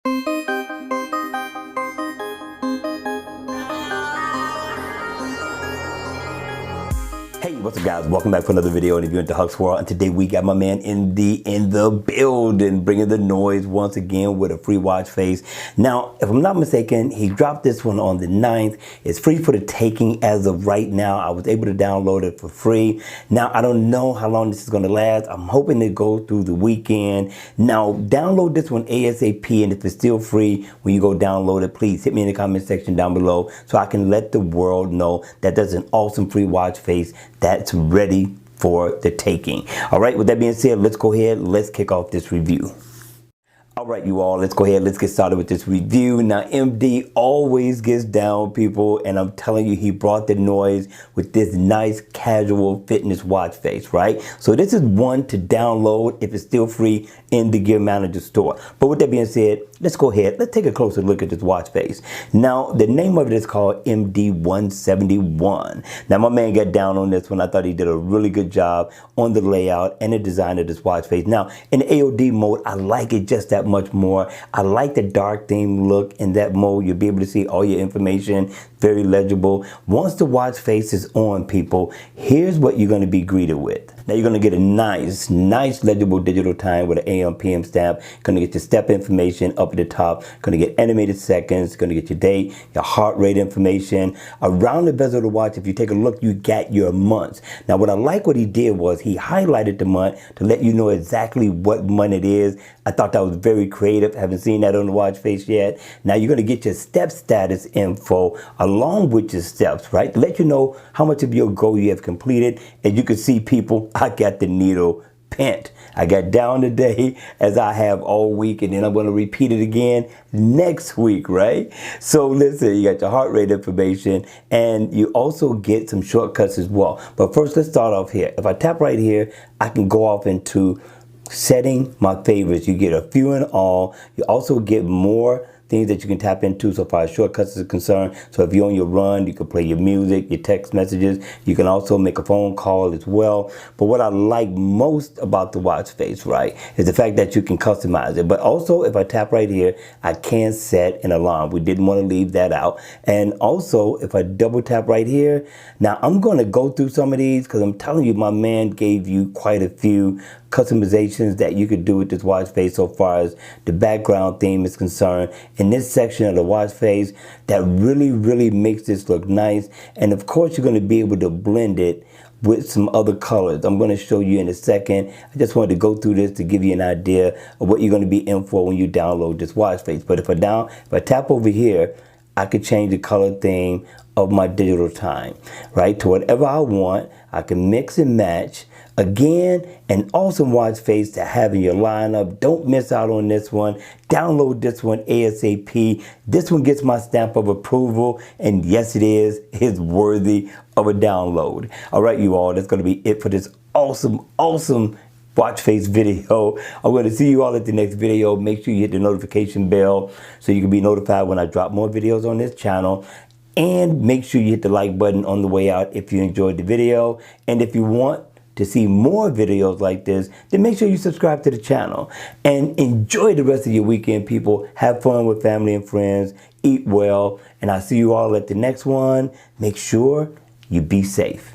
Hey, what's up guys? Welcome back for another video, and if you're into Huck's World, and today we got my man in the building, bringing the noise once again with a free watch face. Now, if I'm not mistaken, he dropped this one on the 9th. It's free for the taking as of right now. I was able to download it for free. Now, I don't know how long this is going to last. I'm hoping to go through the weekend. Now, download this one ASAP, and if it's still free when you go download it, please hit me in the comment section down below so I can let the world know that there's an awesome free watch face that's ready for the taking. All right, with that being said, let's go ahead, let's kick off this review. All right, you all, let's go ahead, let's get started with this review. Now, MD always gets down, people, and I'm telling you, he brought the noise with this nice casual fitness watch face, right? So this is one to download if it's still free in the Gear Manager store. But with that being said, let's go ahead, let's take a closer look at this watch face. Now, the name of it is called MD171. Now, my man got down on this one. I thought he did a really good job on the layout and the design of this watch face. Now, in the AOD mode, I like it just that much more. I like the dark theme look. In that mode, you'll be able to see all your information, very legible. Once the watch face is on, people, here's what you're going to be greeted with. Now you're going to get a nice legible digital time with an AM PM stamp. Going to get your step information up at the top. Going to get animated seconds. Going to get your date, your heart rate information. Around the bezel of the watch, if you take a look, you got your months. Now what I like what he did was he highlighted the month to let you know exactly what month it is. I thought that was very creative. Haven't seen that on the watch face yet. Now you're going to get your step status info along with your steps, right? To let you know how much of your goal you have completed. And you can see, people, I got the needle pent. I got down today as I have all week, and then I'm going to repeat it again next week, right? So listen, you got your heart rate information, and you also get some shortcuts as well. But first, let's start off here. If I tap right here, I can go off into setting my favorites. You get a few in all. You also get more things that you can tap into so far as shortcuts is concerned. So if you're on your run, you can play your music, your text messages. You can also make a phone call as well. But what I like most about the watch face, right, is the fact that you can customize it. But also, if I tap right here, I can set an alarm. We didn't want to leave that out. And also, if I double tap right here, now I'm going to go through some of these because I'm telling you, my man gave you quite a few customizations that you could do with this watch face so far as the background theme is concerned. In this section of the watch face, that really makes this look nice. And of course, you're going to be able to blend it with some other colors. I'm going to show you in a second. I just wanted to go through this to give you an idea of what you're going to be in for when you download this watch face. But if I tap over here, I could change the color theme of my digital time, right, to whatever I want. I can mix and match. Again, an awesome watch face to have in your lineup. Don't miss out on this one. Download this one ASAP. This one gets my stamp of approval, and yes, it is. It's worthy of a download. All right, you all, that's going to be it for this awesome watch face video. I'm going to see you all at the next video. Make sure you hit the notification bell so you can be notified when I drop more videos on this channel. And make sure you hit the like button on the way out if you enjoyed the video. And if you want to see more videos like this, then make sure you subscribe to the channel. And enjoy the rest of your weekend, people. Have fun with family and friends. Eat well. And I'll see you all at the next one. Make sure you be safe.